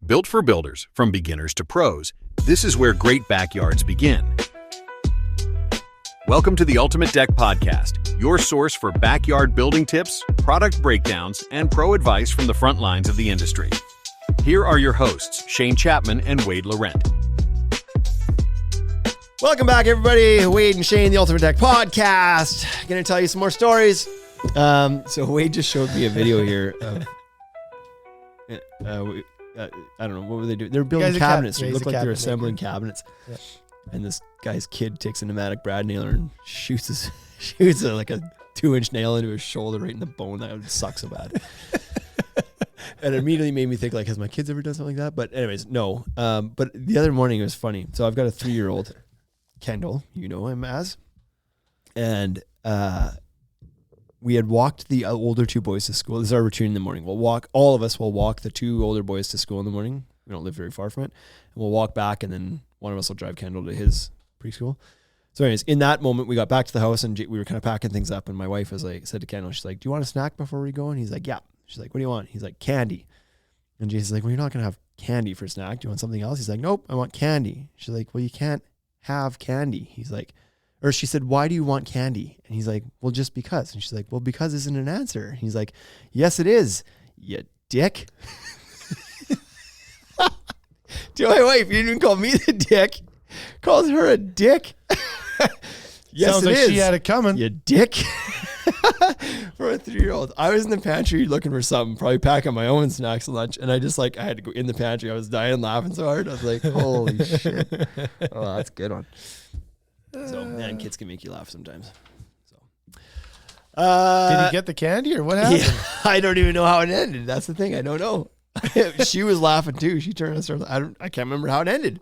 Built for builders, from beginners to pros, this is where great backyards begin. Welcome to the Ultimate Deck Podcast, your source for backyard building tips, product breakdowns, and pro advice from the front lines of the industry. Here are your hosts, Shane Chapman and Wade Laurent. Welcome back, everybody. Wade and Shane, the Ultimate Deck Podcast. Going to tell you some more stories. So Wade just showed me a video here of, I don't know, what were they doing? They were building cabinets. It looked like they're assembling cabinets. Yeah. And this guy's kid takes a pneumatic brad nailer and shoots like a 2-inch nail into his shoulder right in the bone. That would suck so bad. And it immediately made me think, like, has my kids ever done something like that? But anyways, no. But the other morning it was funny. So I've got a 3-year-old, Kendall, you know him as. And we had walked the older 2 boys to school. This is our routine in the morning. All of us will walk the 2 older boys to school in the morning. We don't live very far from it. And we'll walk back, and then one of us will drive Kendall to his preschool. So anyways, in that moment, we got back to the house, and we were kind of packing things up, and my wife was like, said to Kendall, she's like, do you want a snack before we go? And he's like, yeah. She's like, what do you want? He's like, candy. And Jason's like, well, you're not going to have candy for a snack. Do you want something else? He's like, nope, I want candy. She's like, well, you can't have candy. He's like, or she said, why do you want candy? And he's like, well, just because. And she's like, well, because isn't an answer. And he's like, yes, it is, you dick. To my wife, you didn't even call me the dick. Calls her a dick. Yes, sounds it like is. She had it coming. You dick. For a 3-year-old. I was in the pantry looking for something, probably packing my own snacks and lunch. And I just I had to go in the pantry. I was dying laughing so hard. I was like, holy shit. Oh, that's a good one. So, man, kids can make you laugh sometimes. So, did he get the candy or what happened? Yeah, I don't even know how it ended. That's the thing. I don't know. She was laughing too. She turned and started. I can't remember how it ended.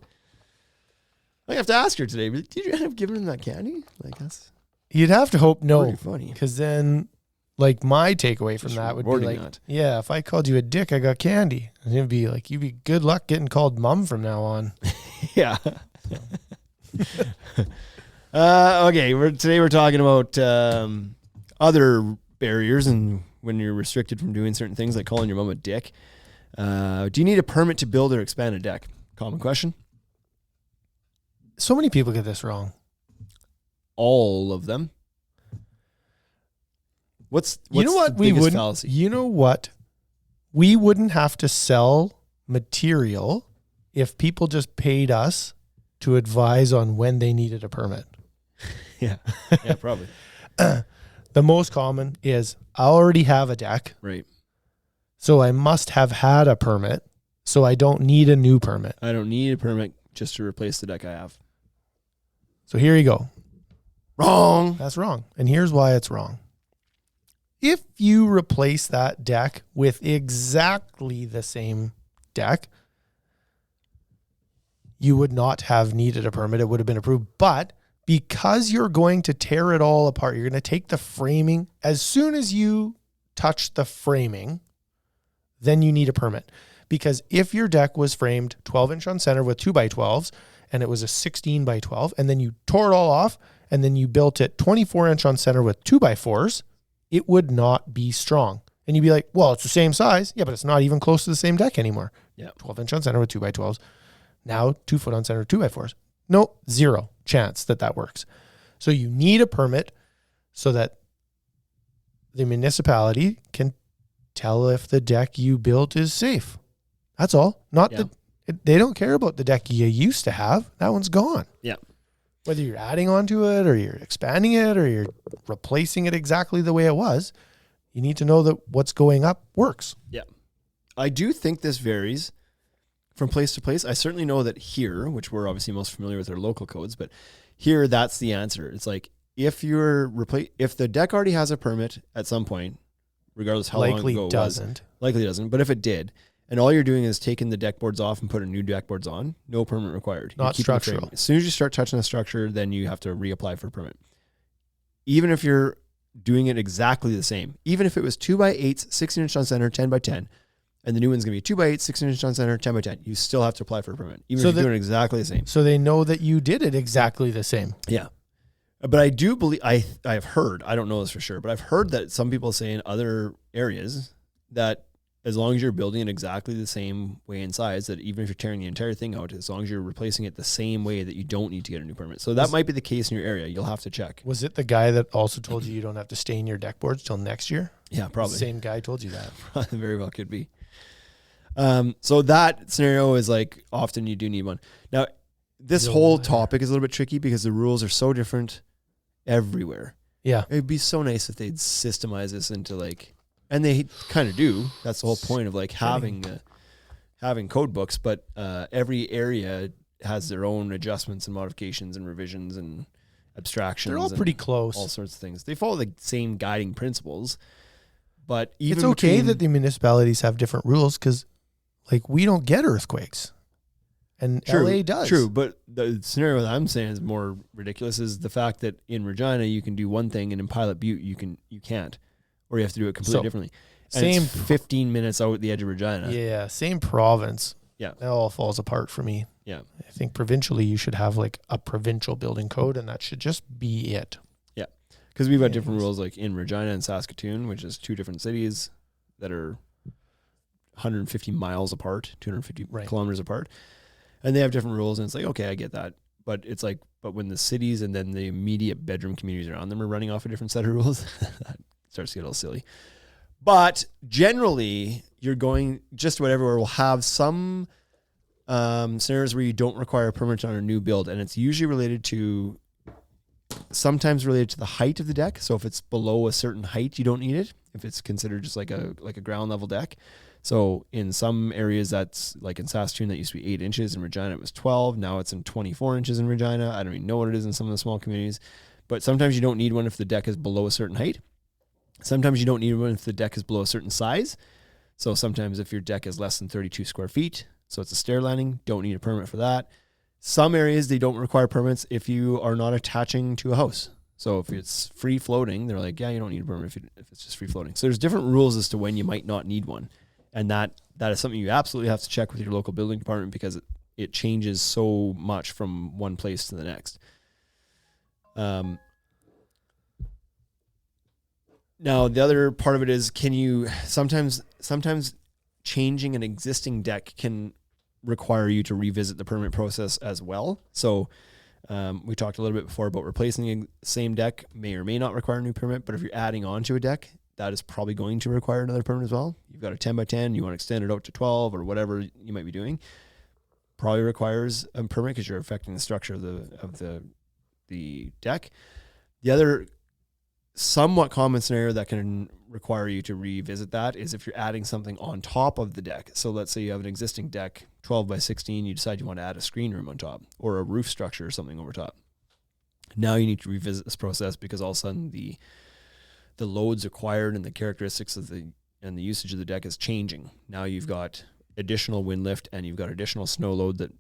I have to ask her today. Did you end up giving him that candy? Like, that's. You'd have to hope no. Pretty funny. Because then, like, my takeaway from that would be like, yeah, if I called you a dick, I got candy. And it'd be like, you'd be good luck getting called mom from now on. Yeah. Okay. Today we're talking about other barriers and when you're restricted from doing certain things, like calling your mom a dick. Do you need a permit to build or expand a deck? Common question. So many people get this wrong. All of them. What's you know what we wouldn't fallacy? You know what? We wouldn't have to sell material if people just paid us to advise on when they needed a permit. Yeah. Yeah, probably. The most common is I already have a deck. Right. So I must have had a permit. So I don't need a new permit. I don't need a permit just to replace the deck I have. So here you go. Wrong. That's wrong. And here's why it's wrong. If you replace that deck with exactly the same deck, you would not have needed a permit. It would have been approved. But because you're going to tear it all apart, you're going to take the framing. As soon as you touch the framing, then you need a permit. Because if your deck was framed 12-inch on center with 2x12s, and it was a 16x12, and then you tore it all off, and then you built it 24-inch on center with 2x4s, it would not be strong. And you'd be like, well, it's the same size. Yeah, but it's not even close to the same deck anymore. Yeah. 12-inch on center with 2x12s. Now 2 foot on center with 2x4s. No, 0 chance that works. So you need a permit so that the municipality can tell if the deck you built is safe. That's all. They don't care about the deck you used to have. That one's gone. Yeah. Whether you're adding onto it or you're expanding it or you're replacing it exactly the way it was, you need to know that what's going up works. Yeah. I do think this varies from place to place. I certainly know that here, which we're obviously most familiar with our local codes, but here that's the answer. It's like if the deck already has a permit at some point, regardless how long ago it was, likely doesn't, but if it did, and all you're doing is taking the deck boards off and putting new deck boards on, no permit required. Not structural. As soon as you start touching the structure, then you have to reapply for a permit. Even if you're doing it exactly the same, even if it was 2x8s, 16-inch on center, 10x10, and the new one's going to be 2x8, 16-inch on center, 10x10, you still have to apply for a permit, even if you're doing exactly the same. So they know that you did it exactly the same. Yeah. But I do believe, I've heard, I don't know this for sure, but I've heard that some people say in other areas that as long as you're building it exactly the same way in size, that even if you're tearing the entire thing out, as long as you're replacing it the same way, that you don't need to get a new permit. So that might be the case in your area. You'll have to check. Was it the guy that also told you don't have to stain your deck boards till next year? Yeah, probably. The same guy told you that. Very well could be. So that scenario is like, often you do need one. Now, this whole topic is a little bit tricky because the rules are so different everywhere. Yeah. It'd be so nice if they'd systemize this into like, and they kind of do. That's the whole point of like having code books, but every area has their own adjustments and modifications and revisions and abstractions. They're all pretty close. All sorts of things. They follow the same guiding principles, but even it's okay that the municipalities have different rules because, like, we don't get earthquakes, and LA does. True, but the scenario that I'm saying is more ridiculous is the fact that in Regina you can do one thing and in Pilot Butte you can't, or you have to do it completely differently. And same 15 minutes out at the edge of Regina. Yeah, same province. Yeah, that all falls apart for me. Yeah, I think provincially you should have like a provincial building code, and that should just be it. Yeah, because we've got different rules like in Regina and Saskatoon, which is two different cities that are 150 miles apart, 250 kilometers apart. And they have different rules, and it's like, okay, I get that. But it's like, but when the cities and then the immediate bedroom communities around them are running off a different set of rules, that starts to get a little silly. But generally, you're going, just about everywhere will have some scenarios where you don't require a permit on a new build, and it's usually sometimes related to the height of the deck. So if it's below a certain height, you don't need it. If it's considered just like a ground level deck. So in some areas, that's like in Saskatoon, that used to be 8 inches. In Regina, it was 12. Now it's in 24 inches in Regina. I don't even know what it is in some of the small communities. But sometimes you don't need one if the deck is below a certain height. Sometimes you don't need one if the deck is below a certain size. So sometimes if your deck is less than 32 square feet, so it's a stair landing, don't need a permit for that. Some areas, they don't require permits if you are not attaching to a house. So if it's free floating, they're like, yeah, you don't need a permit if it's just free floating. So there's different rules as to when you might not need one. And that is something you absolutely have to check with your local building department because it changes so much from one place to the next. Now, the other part of it is, can you sometimes changing an existing deck can require you to revisit the permit process as well. So we talked a little bit before about replacing the same deck may or may not require a new permit, but if you're adding on to a deck, that is probably going to require another permit as well. You've got a 10 by 10, you want to extend it out to 12 or whatever you might be doing, probably requires a permit because you're affecting the structure of the deck. The other somewhat common scenario that can require you to revisit that is if you're adding something on top of the deck. So let's say you have an existing deck, 12 by 16, you decide you want to add a screen room on top or a roof structure or something over top. Now you need to revisit this process because all of a sudden the loads acquired and the characteristics of the usage of the deck is changing. Now you've got additional wind lift and you've got additional snow load that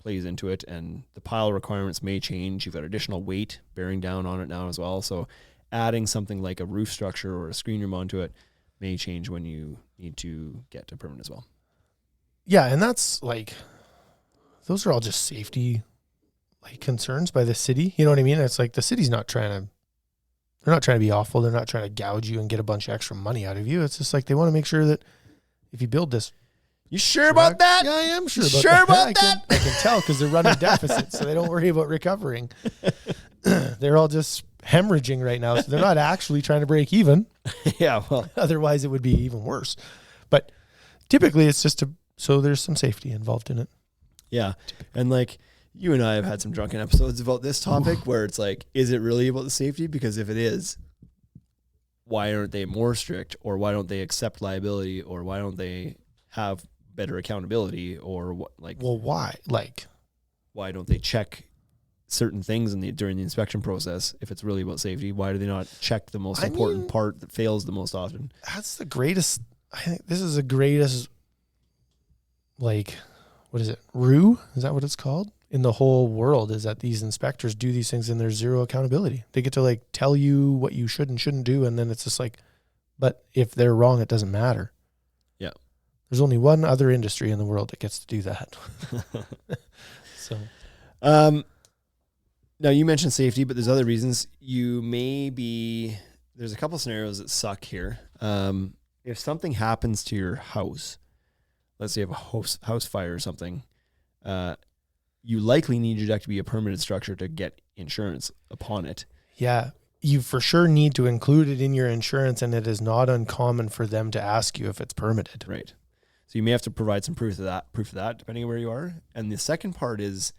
plays into it, and the pile requirements may change. You've got additional weight bearing down on it now as well. So adding something like a roof structure or a screen room onto it may change when you need to get to permit as well. Yeah, and that's like, those are all just safety like concerns by the city. You know what I mean? It's like the city's not trying to be awful. They're not trying to gouge you and get a bunch of extra money out of you. It's just like they want to make sure that if you build this. You sure about that? Yeah, I am sure about that. I can tell because they're running deficits, so they don't worry about recovering. They're all just hemorrhaging right now, so they're not actually trying to break even. Yeah, well. Otherwise, it would be even worse. But typically, it's just so there's some safety involved in it. Yeah, and like, you and I have had some drunken episodes about this topic where it's like, is it really about the safety? Because if it is, why aren't they more strict, or why don't they accept liability, or why don't they have better accountability, or what? Like, well, why? Like, why don't they check certain things during the inspection process? If it's really about safety, why do they not check the most important part that fails the most often? That's the greatest. I think this is the greatest. Like, what is it? Rue? Is that what it's called? In the whole world, is that these inspectors do these things and there's zero accountability. They get to like tell you what you should and shouldn't do, and then it's just like, but if they're wrong, it doesn't matter. Yeah. There's only one other industry in the world that gets to do that. So, now you mentioned safety, but there's other reasons. There's a couple scenarios that suck here. if something happens to your house, let's say you have a house fire or something, you likely need your deck to be a permitted structure to get insurance upon it. Yeah. You for sure need to include it in your insurance, and it is not uncommon for them to ask you if it's permitted. Right. So you may have to provide some proof of that, depending on where you are. And the second part is,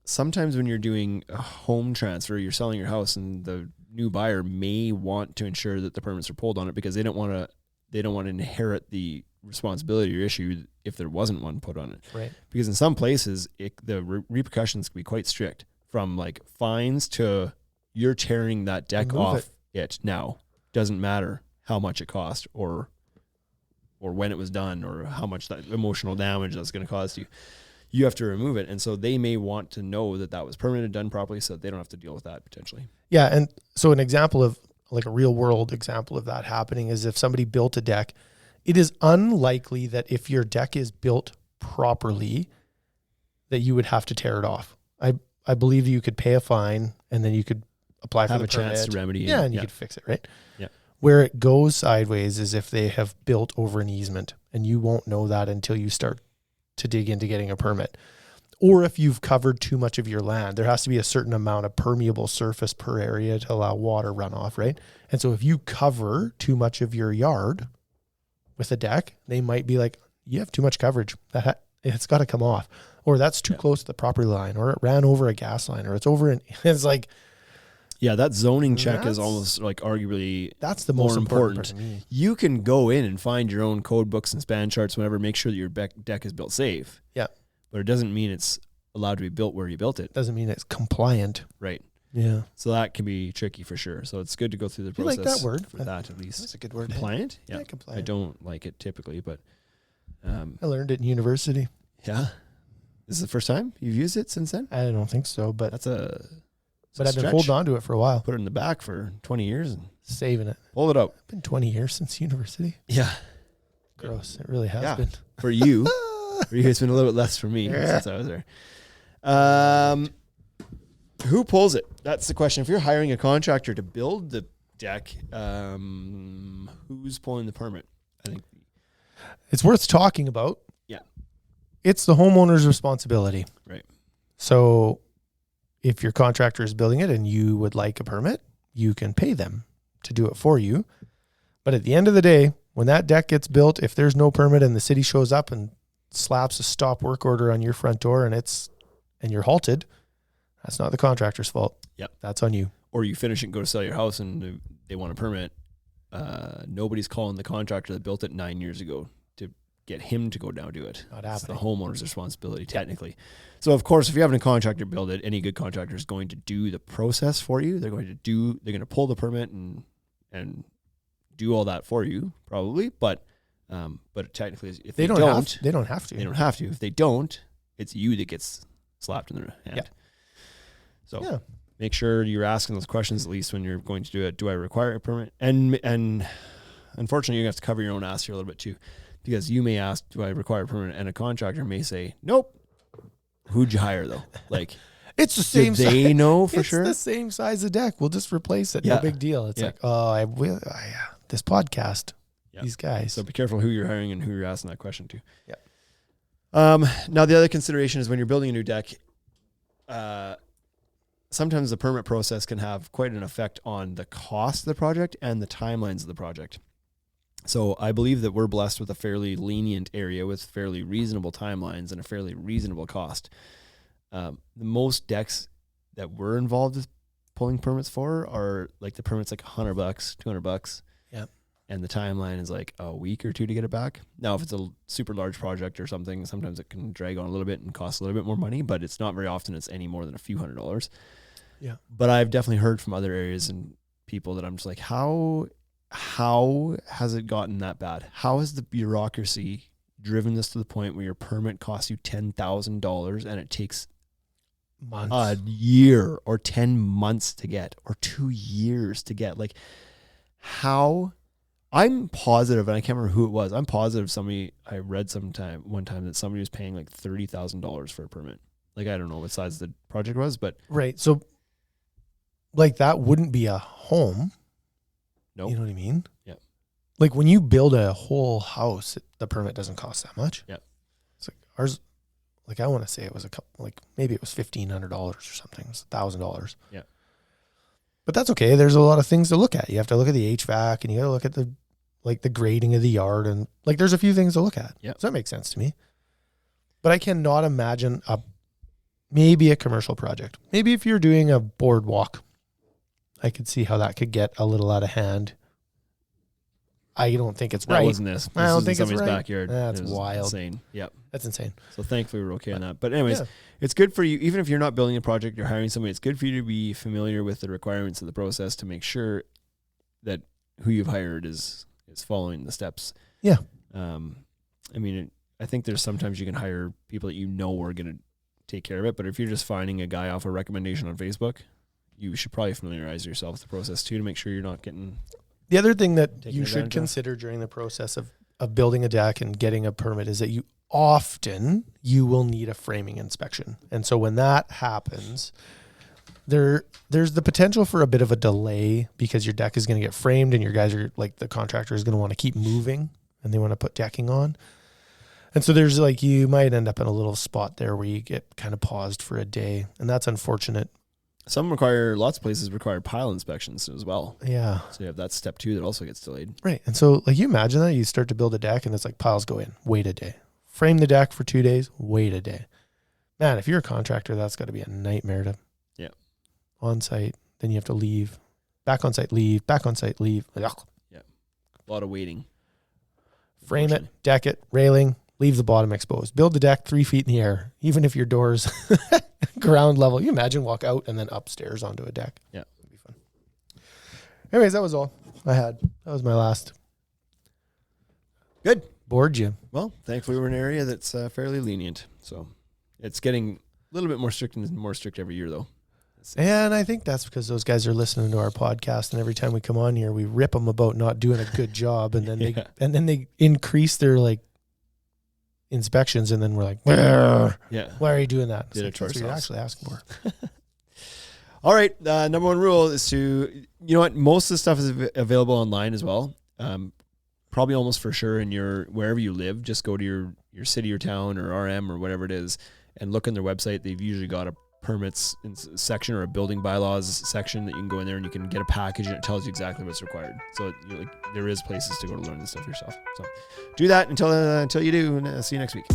sometimes when you're doing a home transfer, you're selling your house, and the new buyer may want to ensure that the permits are pulled on it because they don't want to inherit the responsibility or issue if there wasn't one put on it. Right. Because in some places, the repercussions can be quite strict, from like fines to you're tearing that deck off it now. Doesn't matter how much it cost or when it was done or how much that emotional damage that's going to cause you. You have to remove it. And so they may want to know that was permitted, done properly, so that they don't have to deal with that potentially. Yeah. And so an example of like a real world example of that happening is if somebody built a deck, it is unlikely that if your deck is built properly that you would have to tear it off. I believe you could pay a fine and then you could apply for the permit. Have a chance to remedy it. Yeah, and you could fix it, right? Yeah. Where it goes sideways is if they have built over an easement, and you won't know that until you start to dig into getting a permit. Or if you've covered too much of your land, there has to be a certain amount of permeable surface per area to allow water runoff, right? And so if you cover too much of your yard with a deck, they might be like, you have too much coverage. It's got to come off. Or that's too close to the property line, or it ran over a gas line, or it's over it's like. Yeah, that zoning check is almost like arguably that's the most important part to me. You can go in and find your own code books and span charts, whatever, make sure that your deck is built safe. Yeah. But it doesn't mean it's allowed to be built where you built it. Doesn't mean it's compliant. Right. Yeah. So that can be tricky for sure. So it's good to go through the process. You like that word? For that at least. That's a good word. Compliant? Yeah, compliant. I don't like it typically, but. I learned it in university. Yeah. This is the first time you've used it since then? I don't think so, but But I've been holding on to it for a while. Put it in the back for 20 years and saving it. Pull it out. It's been 20 years since university. Yeah. Gross. It really has been. For you. It's been a little bit less for me since I was there. Who pulls it? That's the question. If you're hiring a contractor to build the deck, who's pulling the permit? I think it's worth talking about. Yeah. It's the homeowner's responsibility. Right. So if your contractor is building it and you would like a permit, you can pay them to do it for you. But at the end of the day, when that deck gets built, if there's no permit and the city shows up and slaps a stop work order on your front door and you're halted, that's not the contractor's fault. Yep. That's on you. Or you finish it and go to sell your house and they want a permit. Nobody's calling the contractor that built it 9 years ago to get him to go down do it. Not It's happening. the homeowner's responsibility, technically. So, of course, if you're having a contractor build it, any good contractor is going to do the process for you. They're going to pull the permit and do all that for you, probably. But technically, if they don't have to. They don't have to. If they don't, it's you that gets slapped in the hand. Yeah. So make sure you're asking those questions at least when you're going to do it. Do I require a permit? And unfortunately, you have to cover your own ass here a little bit too, because you may ask, do I require a permit? And a contractor may say, nope. Who'd you hire though? Like, it's the same. Do they know for it's sure? It's the same size of deck. We'll just replace it. Yeah. No big deal. It's like, this podcast, these guys. So be careful who you're hiring and who you're asking that question to. Yeah. Now the other consideration is when you're building a new deck, sometimes the permit process can have quite an effect on the cost of the project and the timelines of the project. So I believe that we're blessed with a fairly lenient area with fairly reasonable timelines and a fairly reasonable cost. The most decks that we're involved with pulling permits for are like the permit's like $100, $200. Yep. And the timeline is like a week or two to get it back. Now, if it's a super large project or something, sometimes it can drag on a little bit and cost a little bit more money, but it's not very often it's any more than a few $100s. Yeah. But I've definitely heard from other areas and people that I'm just like, how has it gotten that bad? How has the bureaucracy driven this to the point where your permit costs you $10,000 and it takes months, a year or 10 months to get, or 2 years to get? Like, how? I'm positive, and I can't remember who it was. I'm positive I read one time that somebody was paying like $30,000 for a permit. Like, I don't know what size the project was, but right. So like that wouldn't be a home. Nope. You know what I mean? Yeah. like when you build a whole house, the permit doesn't cost that much. Yep. It's like ours, like I want to say it was a couple, like maybe it was $1,500 or something. It was $1,000. Yeah. But that's okay. There's a lot of things to look at. You have to look at the HVAC and you got to look at the grading of the yard, and like there's a few things to look at. Yeah. So that makes sense to me. But I cannot imagine maybe a commercial project. Maybe if you're doing a boardwalk, I could see how that could get a little out of hand. I don't think it's right. That wasn't this. I don't think it's right. backyard. That's wild. Insane. Yep. That's insane. So thankfully we're okay on that. But anyways, it's good for you. Even if you're not building a project, you're hiring somebody. It's good for you to be familiar with the requirements of the process to make sure that who you've hired is following the steps. Yeah. I mean, I think there's sometimes you can hire people that you know are going to take care of it. But if you're just finding a guy off a recommendation on Facebook, you should probably familiarize yourself with the process too to make sure you're not getting. The other thing that you should consider during the process of building a deck and getting a permit is that you will need a framing inspection. And so when that happens, there's the potential for a bit of a delay because your deck is going to get framed and your guys are like, the contractor is going to want to keep moving and they want to put decking on. And so there's like, you might end up in a little spot there where you get kind of paused for a day, and that's unfortunate. Lots of places require pile inspections as well. Yeah. So you have that step 2 that also gets delayed. Right. And so like you imagine that you start to build a deck and it's like piles go in, wait a day. Frame the deck for 2 days, wait a day. Man, if you're a contractor, that's got to be a nightmare to on site. Then you have to leave, back on site, leave, back on site, leave. Yeah. A lot of waiting. Frame it, deck it, railing, leave the bottom exposed. Build the deck 3 feet in the air, even if your door's ground level. You imagine walk out and then upstairs onto a deck. Yeah. It'd be fun. Anyways, that was all I had. That was my last. Good. Bored you. Well, thankfully we're in an area that's fairly lenient. So it's getting a little bit more strict and more strict every year though. And I think that's because those guys are listening to our podcast, and every time we come on here, we rip them about not doing a good job, and then they increase their like inspections, and then we're like, why are you doing that? That's what you're actually asking for. All right, number one rule is to, you know what, most of the stuff is available online as well. Probably almost for sure in wherever you live, just go to your city or town or RM or whatever it is, and look on their website. They've usually got a permits section or a building bylaws section that you can go in there and you can get a package and it tells you exactly what's required. So there is places to go to learn this stuff yourself. So do that until you do, and see you next week.